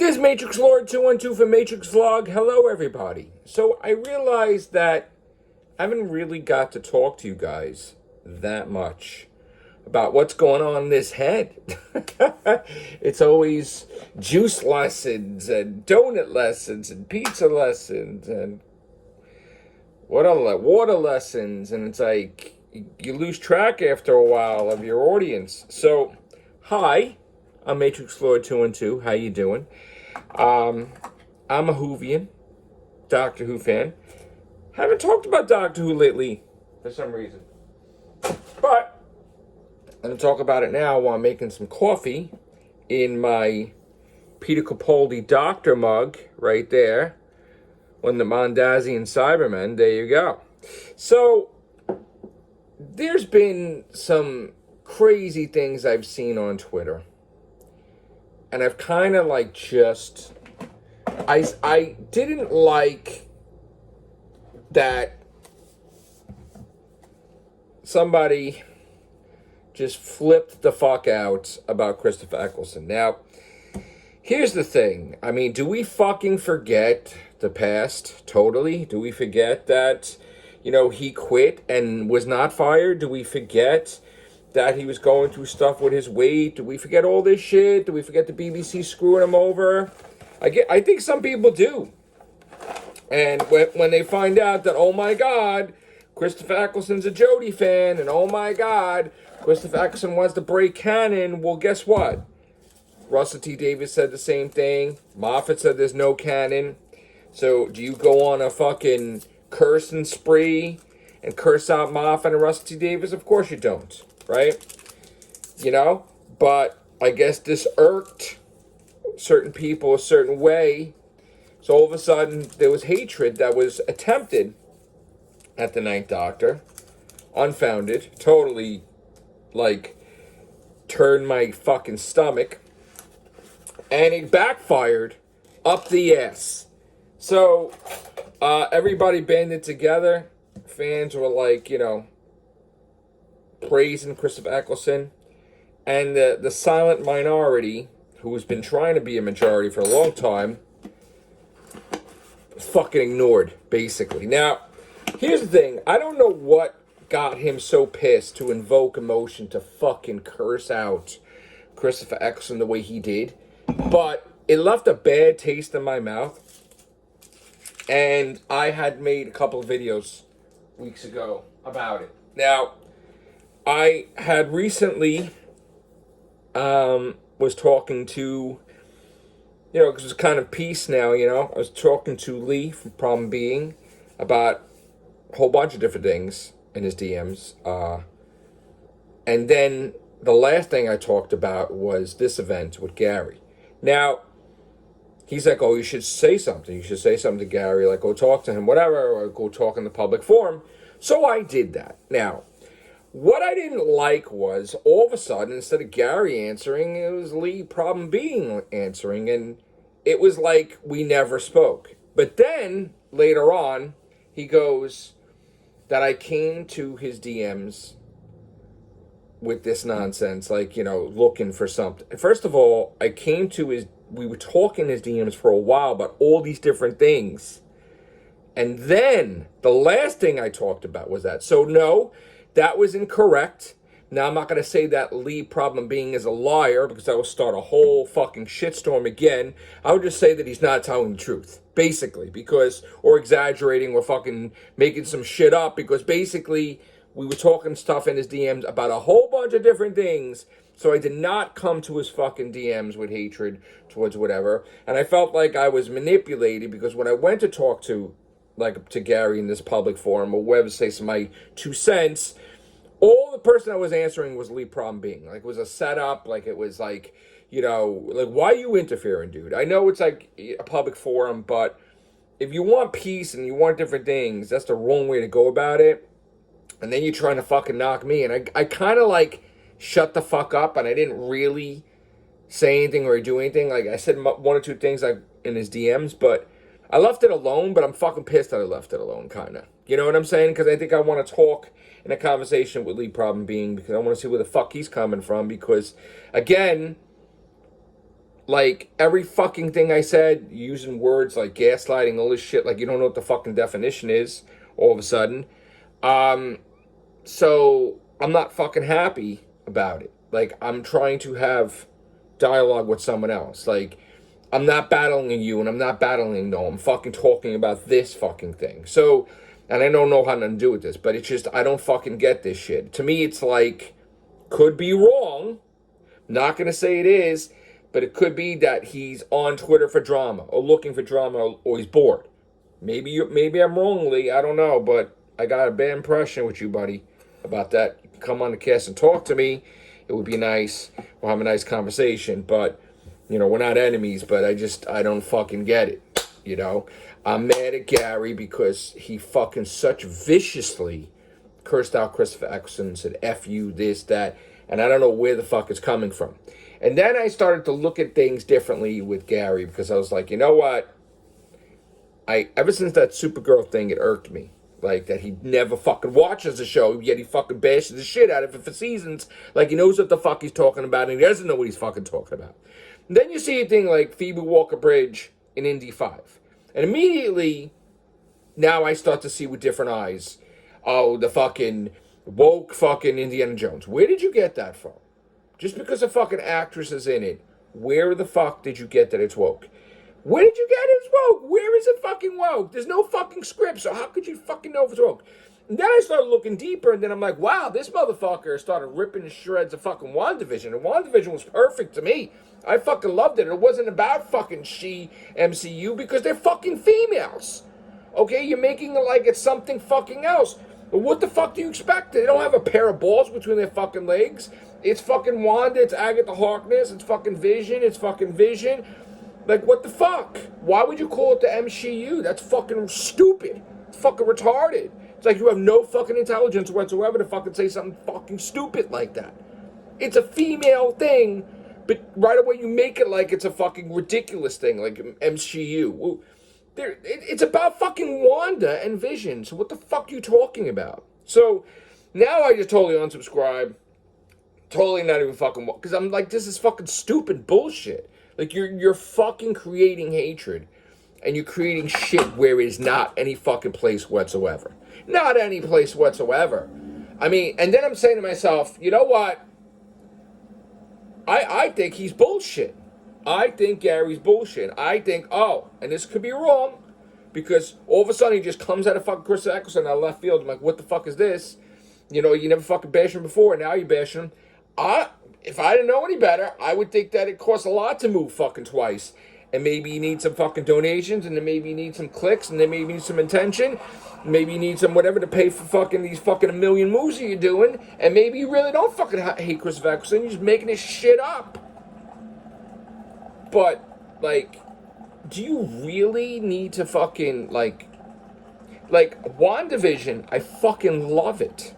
This is Matrix Lord 212 for Matrix Vlog. Hello, everybody. So I realized that I haven't really got to talk to you guys that much about what's going on in this head. It's always juice lessons and donut lessons and pizza lessons and water lessons, and it's like you lose track after a while of your audience. So, hi, I'm Matrix Lord 212. How you doing? I'm a Whovian, Doctor Who fan. Haven't talked about Doctor Who lately for some reason, but I'm going to talk about it now while I'm making some coffee in my Peter Capaldi Doctor mug right there. On the Mondasian Cybermen, there you go. So, there's been some crazy things I've seen on Twitter. And I've kind of like just... I didn't like that somebody just flipped the fuck out about Christopher Eccleston. Now, here's the thing. I mean, do we fucking forget the past totally? Do we forget that, he quit and was not fired? Do we forget that he was going through stuff with his weight? Do we forget all this shit? Do we forget the BBC screwing him over? I think some people do. And when they find out that, oh my God, Christopher Eccleston's a Jodie fan, and oh my God, Christopher Eccleston wants to break canon, well, guess what? Russell T. Davies said the same thing. Moffat said there's no canon. So do you go on a fucking cursing spree and curse out Moffat and Russell T. Davies? Of course you don't, right? But I guess this irked certain people a certain way. So all of a sudden there was hatred that was attempted at the Ninth Doctor. Unfounded. Totally, turned my fucking stomach. And it backfired up the ass. So, everybody banded together. Fans were praising Christopher Eccleston. And the silent minority, who's been trying to be a majority for a long time, fucking ignored, basically. Now, here's the thing. I don't know what got him so pissed to invoke emotion to fucking curse out Christopher Eccleston the way he did. But it left a bad taste in my mouth. And I had made a couple of videos weeks ago about it. Now, I had recently was talking to, because it's kind of peace now, I was talking to Lee from Problem Being about a whole bunch of different things in his DMs. And then the last thing I talked about was this event with Gary. Now, he's like, oh, you should say something. You should say something to Gary, go talk to him, whatever, or go talk in the public forum. So I did that. Now, what I didn't like was, all of a sudden, instead of Gary answering, it was Lee Problem Being answering, and it was like we never spoke. But then, later on, he goes that I came to his DMs with this nonsense, looking for something. First of all, we were talking his DMs for a while about all these different things. And then, the last thing I talked about was that. So, no, that was incorrect. Now, I'm not going to say that Lee Problem Being is a liar, because that will start a whole fucking shitstorm again. I would just say that he's not telling the truth, basically, or exaggerating, or fucking making some shit up, because basically we were talking stuff in his DMs about a whole bunch of different things. So I did not come to his fucking DMs with hatred towards whatever. And I felt like I was manipulated, because when I went to talk to Gary in this public forum, or whatever, say some my 2 cents, all the person I was answering was Lee Problem Being. It was a setup, it was why are you interfering, dude? I know it's a public forum, but if you want peace and you want different things, that's the wrong way to go about it. And then you're trying to fucking knock me. And I kind of shut the fuck up, and I didn't really say anything or do anything. I said 1 or 2 things in his DMs, but I left it alone. But I'm fucking pissed that I left it alone, kind of. You know what I'm saying? Because I think I want to talk in a conversation with Lee Problem Being, because I want to see where the fuck he's coming from. Because, again, like every fucking thing I said, using words like gaslighting, all this shit, like you don't know what the fucking definition is all of a sudden. Um, so I'm not fucking happy about it. Like, I'm trying to have dialogue with someone else. Like, I'm not battling you and I'm not battling no. I'm fucking talking about this fucking thing. So, and I don't know how to do with this, but it's just, I don't fucking get this shit. To me, it's like, could be wrong. Not gonna say it is, but it could be that he's on Twitter for drama or looking for drama or he's bored. Maybe I'm wrong, Lee. I don't know, but I got a bad impression with you, buddy, about that. You can come on the cast and talk to me. It would be nice. We'll have a nice conversation, but we're not enemies. But I don't fucking get it. I'm mad at Gary because he fucking such viciously cursed out Christopher Eccleston, said "F you," this, that, and I don't know where the fuck it's coming from. And then I started to look at things differently with Gary because I was like, you know what? Ever since that Supergirl thing, it irked me. Like, that he never fucking watches the show, yet he fucking bashes the shit out of it for seasons. Like, he knows what the fuck he's talking about, and he doesn't know what he's fucking talking about. And then you see a thing like Phoebe Walker-Bridge in Indy 5. And immediately, now I start to see with different eyes, oh, the fucking woke fucking Indiana Jones. Where did you get that from? Just because a fucking actress is in it, where the fuck did you get that it's woke? Where did you get it woke? Where is it fucking woke? There's no fucking script, so how could you fucking know if it's woke? And then I started looking deeper, and then I'm like, wow, this motherfucker started ripping to shreds of fucking WandaVision, and WandaVision was perfect to me. I fucking loved it. It wasn't about fucking she MCU because they're fucking females. Okay, you're making it like it's something fucking else. But what the fuck do you expect? They don't have a pair of balls between their fucking legs. It's fucking Wanda, it's Agatha Harkness, it's fucking Vision. Like, what the fuck? Why would you call it the MCU? That's fucking stupid. It's fucking retarded. It's like you have no fucking intelligence whatsoever to fucking say something fucking stupid like that. It's a female thing, but right away you make it like it's a fucking ridiculous thing, like MCU. It's about fucking Wanda and Vision, so what the fuck are you talking about? So, now I just totally unsubscribe. Totally not even fucking... Because I'm like, this is fucking stupid bullshit. Like, you're fucking creating hatred. And you're creating shit where it is not any fucking place whatsoever. Not any place whatsoever. I mean, and then I'm saying to myself, you know what? I think he's bullshit. I think Gary's bullshit. I think, and this could be wrong, because all of a sudden he just comes out of fucking Chris Eccleston out of left field. I'm like, what the fuck is this? You never fucking bashed him before, and now you bash him. If I didn't know any better, I would think that it costs a lot to move fucking twice. And maybe you need some fucking donations, and then maybe you need some clicks, and then maybe you need some attention. Maybe you need some whatever to pay for fucking these fucking a million moves that you're doing. And maybe you really don't fucking hate Chris Eccleston. You're just making this shit up. But, like, do you really need to fucking, like WandaVision, I fucking love it.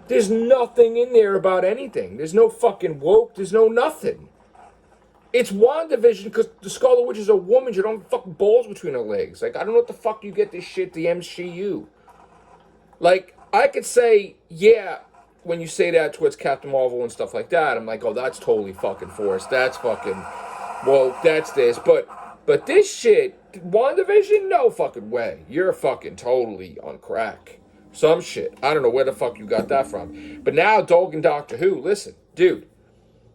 There's nothing in there about anything. There's no fucking woke. There's no nothing. It's WandaVision because the Scarlet Witch is a woman. She don't have fucking balls between her legs. Like, I don't know what the fuck you get this shit, the MCU. Like, I could say, yeah, when you say that towards Captain Marvel and stuff like that, I'm like, oh, that's totally fucking forced. That's fucking woke. That's this. But this shit, WandaVision, no fucking way. You're fucking totally on crack. Some shit. I don't know where the fuck you got that from. But now, Dog and Doctor Who, listen, dude,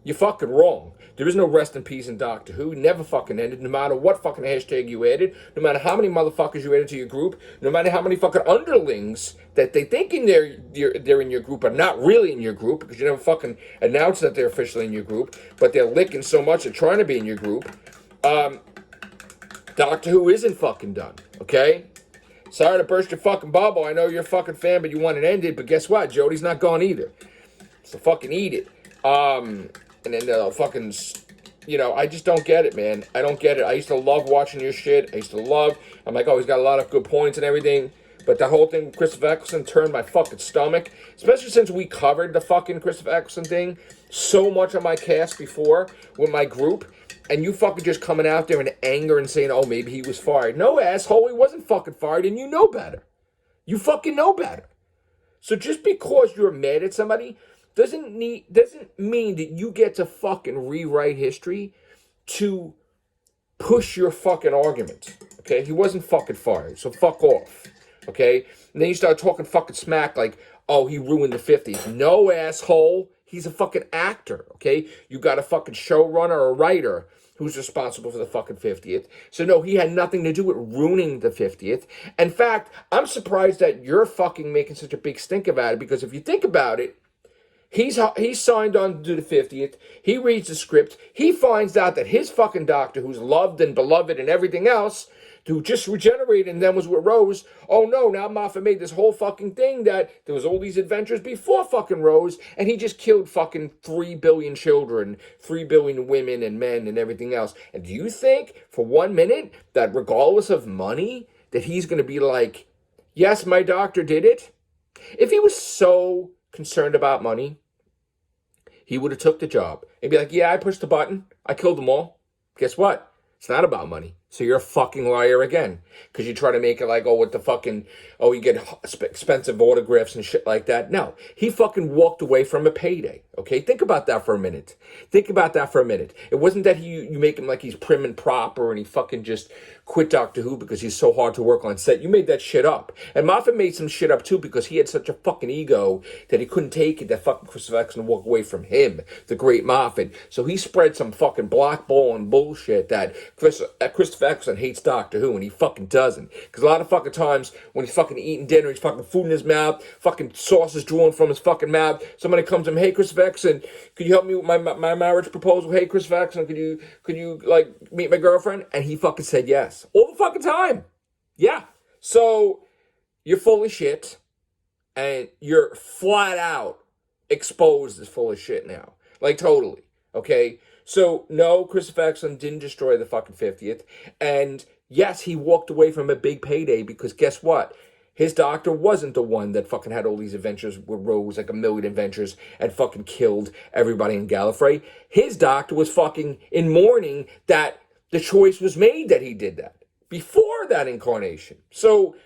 you're fucking wrong. There is no rest in peace in Doctor Who. Never fucking ended, no matter what fucking hashtag you added, no matter how many motherfuckers you added to your group, no matter how many fucking underlings that they think they're in your group are not really in your group, because you never fucking announced that they're officially in your group, but they're licking so much they're trying to be in your group. Doctor Who isn't fucking done, okay? Sorry to burst your fucking bubble. I know you're a fucking fan, but you want it ended. But guess what? Jodie's not gone either. So fucking eat it. And then fucking, I just don't get it, man. I don't get it. I used to love watching your shit. I'm like, oh, he's got a lot of good points and everything. But the whole thing with Christopher Eccleston turned my fucking stomach. Especially since we covered the fucking Christopher Eccleston thing so much on my cast before with my group. And you fucking just coming out there in anger and saying, oh, maybe he was fired. No, asshole, he wasn't fucking fired, and you know better. You fucking know better. So just because you're mad at somebody doesn't mean that you get to fucking rewrite history to push your fucking argument. Okay? He wasn't fucking fired, so fuck off. Okay? And then you start talking fucking smack like, oh, he ruined the 50s. No, asshole. He's a fucking actor, okay? You got a fucking showrunner or writer who's responsible for the fucking 50th. So no, he had nothing to do with ruining the 50th. In fact, I'm surprised that you're fucking making such a big stink about it, because if you think about it, he's signed on to do the 50th. He reads the script. He finds out that his fucking doctor, who's loved and beloved and everything else, who just regenerated and then was with Rose, oh no, now Moffat made this whole fucking thing that there was all these adventures before fucking Rose, and he just killed fucking 3 billion children, 3 billion women and men and everything else. And do you think for 1 minute that regardless of money, that he's going to be like, yes, my doctor did it? If he was so concerned about money, he would have took the job and be like, yeah, I pushed the button. I killed them all. Guess what? It's not about money. So you're a fucking liar again. Because you try to make it like, oh, what the fucking, oh, you get expensive autographs and shit like that. No, he fucking walked away from a payday. Okay, think about that for a minute. Think about that for a minute. It wasn't that you make him like he's prim and proper and he fucking just quit Doctor Who because he's so hard to work on set. You made that shit up. And Moffat made some shit up too because he had such a fucking ego that he couldn't take it that fucking Christopher Eccleston walked away from him, the great Moffat. So he spread some fucking blackball and bullshit that Christopher Eccleston hates Doctor Who, and he fucking doesn't. Because a lot of fucking times when he's fucking eating dinner, he's fucking food in his mouth, fucking sauce is drooling from his fucking mouth. Somebody comes to him, hey, Christopher Eccleston, could you help me with my marriage proposal? Hey, Christopher Eccleston, could you like meet my girlfriend? And he fucking said yes all the fucking time. Yeah. So you're full of shit, and you're flat out exposed as full of shit now, like totally. Okay. So, no, Christopher Eccleston didn't destroy the fucking 50th. And, yes, he walked away from a big payday because guess what? His doctor wasn't the one that fucking had all these adventures with Rose, like a million adventures, and fucking killed everybody in Gallifrey. His doctor was fucking in mourning that the choice was made that he did that before that incarnation. So,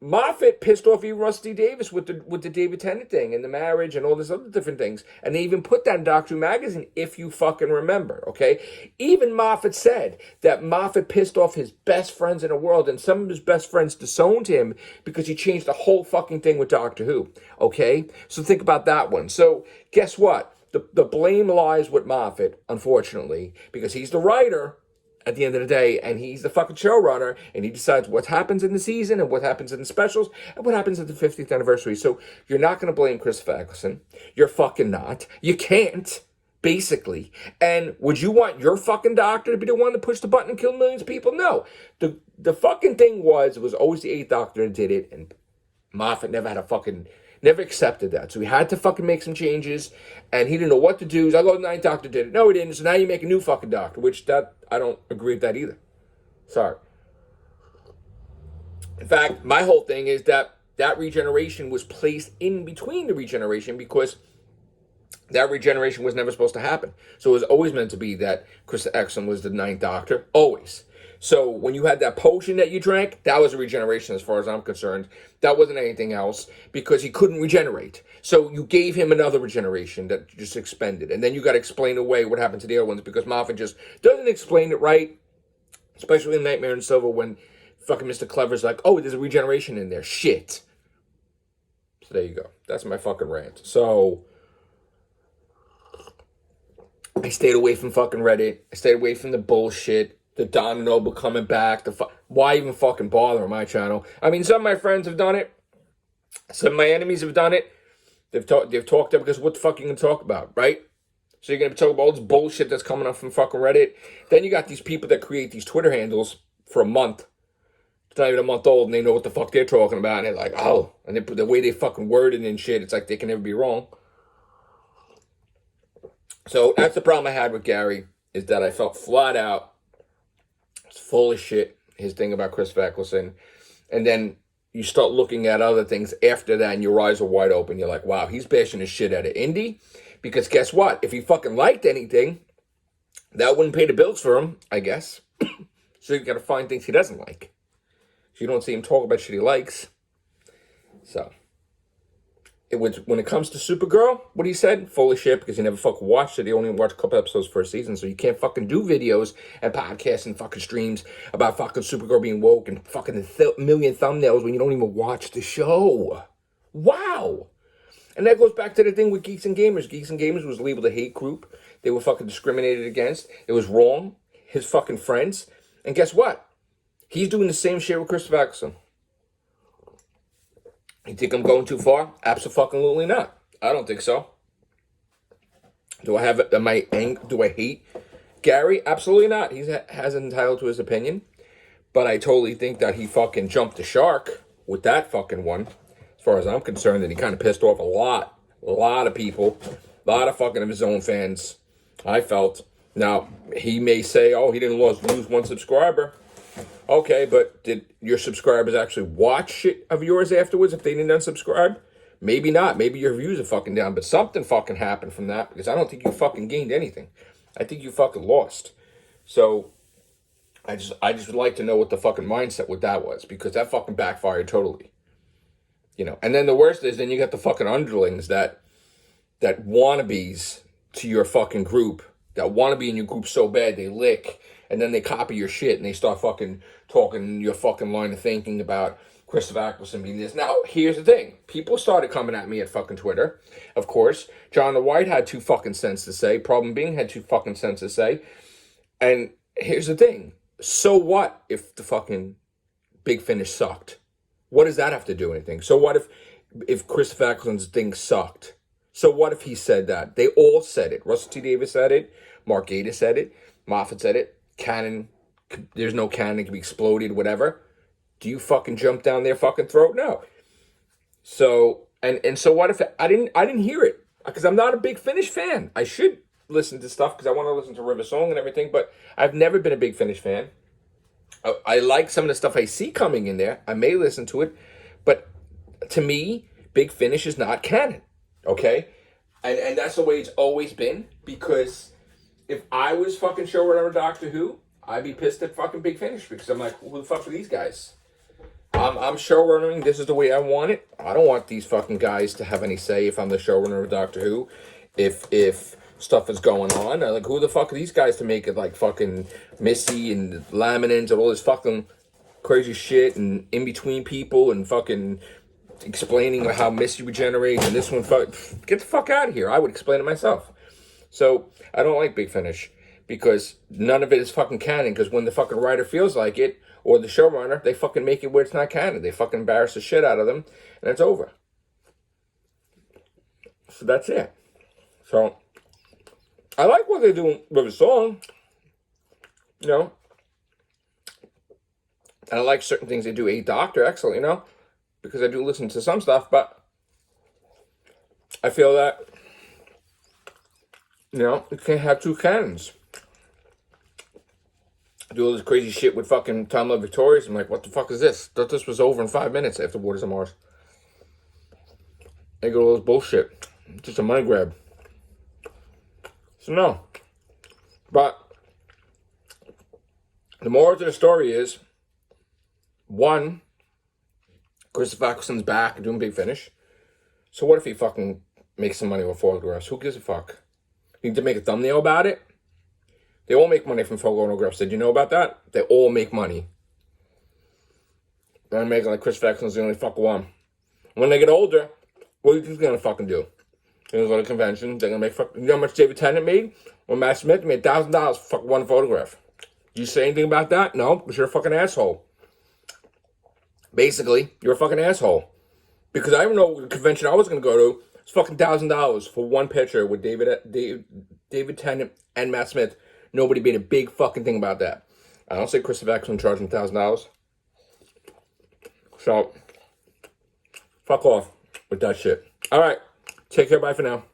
Moffat pissed off even Rusty Davis with the David Tennant thing and the marriage and all this other different things. And they even put that in Doctor Who magazine, if you fucking remember, okay? Even Moffat said that Moffat pissed off his best friends in the world, and some of his best friends disowned him because he changed the whole fucking thing with Doctor Who, okay? So think about that one. So guess what? The blame lies with Moffat, unfortunately, because he's the writer at the end of the day, and he's the fucking showrunner, and he decides what happens in the season and what happens in the specials and what happens at the 50th anniversary. So you're not going to blame Christopher Eccleston. You're fucking not. You can't, basically. And would you want your fucking doctor to be the one to push the button and kill millions of people? No. The fucking thing was, it was always the 8th Doctor that did it, and Moffat never accepted that. So he had to fucking make some changes, and he didn't know what to do. He's like, oh, the 9th Doctor did it. No, he didn't. So now you make a new fucking doctor, which I don't agree with that either. Sorry. In fact, my whole thing is that regeneration was placed in between the regeneration because that regeneration was never supposed to happen. So it was always meant to be that Christopher Eccleston was the 9th Doctor. Always. So when you had that potion that you drank, that was a regeneration as far as I'm concerned. That wasn't anything else because he couldn't regenerate. So you gave him another regeneration that just expended. And then you got to explain away what happened to the other ones because Moffat just doesn't explain it right, especially in Nightmare in Silver when fucking Mr. Clever's like, oh, there's a regeneration in there. Shit. So there you go. That's my fucking rant. So I stayed away from fucking Reddit. I stayed away from the bullshit. The Don Noble coming back. Why even fucking bother on my channel? I mean, some of my friends have done it. Some of my enemies have done it. They've talked up because what the fuck are you going to talk about, right? So you're going to talk about all this bullshit that's coming up from fucking Reddit. Then you got these people that create these Twitter handles for a month. It's not even a month old, and they know what the fuck they're talking about. And they're like, oh. And they put the way they fucking word it and shit, it's like they can never be wrong. So that's the problem I had with Gary, is that I felt flat out it's full of shit, his thing about Christopher Eccleston. And then you start looking at other things after that and your eyes are wide open. You're like, wow, he's bashing the shit out of Indy. Because guess what? If he fucking liked anything, that wouldn't pay the bills for him, I guess. So you got to find things he doesn't like. So you don't see him talk about shit he likes. So when it comes to Supergirl, what he said, full of shit, because he never fucking watched it. He only watched a couple episodes for a season, so you can't fucking do videos and podcasts and fucking streams about fucking Supergirl being woke and fucking million thumbnails when you don't even watch the show. Wow. And that goes back to the thing with Geeks and Gamers. Geeks and Gamers was labeled a hate group. They were fucking discriminated against. It was wrong. His fucking friends. And guess what? He's doing the same shit with Christopher Eccleston. You think I'm going too far? Absolutely not. I don't think so. Do I hate Gary? Absolutely not. He has entitled to his opinion. But I totally think that he fucking jumped the shark with that fucking one. As far as I'm concerned, and he kind of pissed off a lot of people. A lot of fucking of his own fans, I felt. Now, he may say, oh, he didn't lose one subscriber. Okay, but did your subscribers actually watch shit of yours afterwards if they didn't unsubscribe? Maybe not. Maybe your views are fucking down, but something fucking happened from that, because I don't think you fucking gained anything. I think you fucking lost. So, I just would like to know what the fucking mindset with that was, because that fucking backfired totally. You know, and then the worst is, then you got the fucking underlings that wannabes to your fucking group, that want to be in your group so bad they lick, and then they copy your shit and they start fucking talking your fucking line of thinking about Christopher Eccleston being this. Now, here's the thing. People started coming at me at fucking Twitter. Of course, John the White had 2 fucking cents to say. Problem Being had 2 fucking cents to say. And here's the thing. So what if the fucking Big Finish sucked? What does that have to do with anything? So what if Christopher Eccleston's thing sucked? So what if he said that? They all said it. Russell T. Davis said it. Mark Gatiss said it. Moffat said it. Cannon, there's no cannon, it can be exploded, whatever. Do you fucking jump down their fucking throat? No. So, and so what if I didn't hear it? Because I'm not a Big Finish fan. I should listen to stuff because I want to listen to River Song and everything, but I've never been a Big Finish fan. I like some of the stuff I see coming in there. I may listen to it, but to me, Big Finish is not canon. Okay? And that's the way it's always been, because if I was fucking showrunner of Doctor Who, I'd be pissed at fucking Big Finish, because I'm like, who the fuck are these guys? I'm showrunnering. This is the way I want it. I don't want these fucking guys to have any say if I'm the showrunner of Doctor Who. If stuff is going on, I'm like, who the fuck are these guys to make it like fucking Missy and laminins and all this fucking crazy shit and in between people and fucking explaining how Missy regenerates and this one get the fuck out of here. I would explain it myself. So I don't like Big Finish because none of it is fucking canon, because when the fucking writer feels like it, or the showrunner, they fucking make it where it's not canon. They fucking embarrass the shit out of them, and it's over. So that's it. So I like what they're doing with the song. You know. And I like certain things they do. A Doctor, excellent, you know. Because I do listen to some stuff, but I feel that, you know, you can't have 2 canons. Do all this crazy shit with fucking Time Love Victorious. I'm like, what the fuck is this? Thought this was over in 5 minutes after Waters of Mars. They go all this bullshit. Just a money grab. So no. But the moral to the story is, 1, Christopher Eccleston's back and doing Big Finish. So what if he fucking makes some money with photographs? Who gives a fuck? You need to make a thumbnail about it? They all make money from photographs. Did you know about that? They all make money. They're making like Christopher Eccleston's the only fucking one. When they get older, what do you think they're gonna fucking do? They're gonna go to conventions. They're gonna make you know how much David Tennant made? Or Matt Smith made $1,000 for fucking one photograph. You say anything about that? No, because you're a fucking asshole. Basically, you're a fucking asshole. Because I don't know the convention I was gonna go to. It's fucking $1,000 for one picture with David Tennant and Matt Smith. Nobody made a big fucking thing about that. I don't say Christopher Eccleston charging $1,000. So, fuck off with that shit. All right. Take care. Bye for now.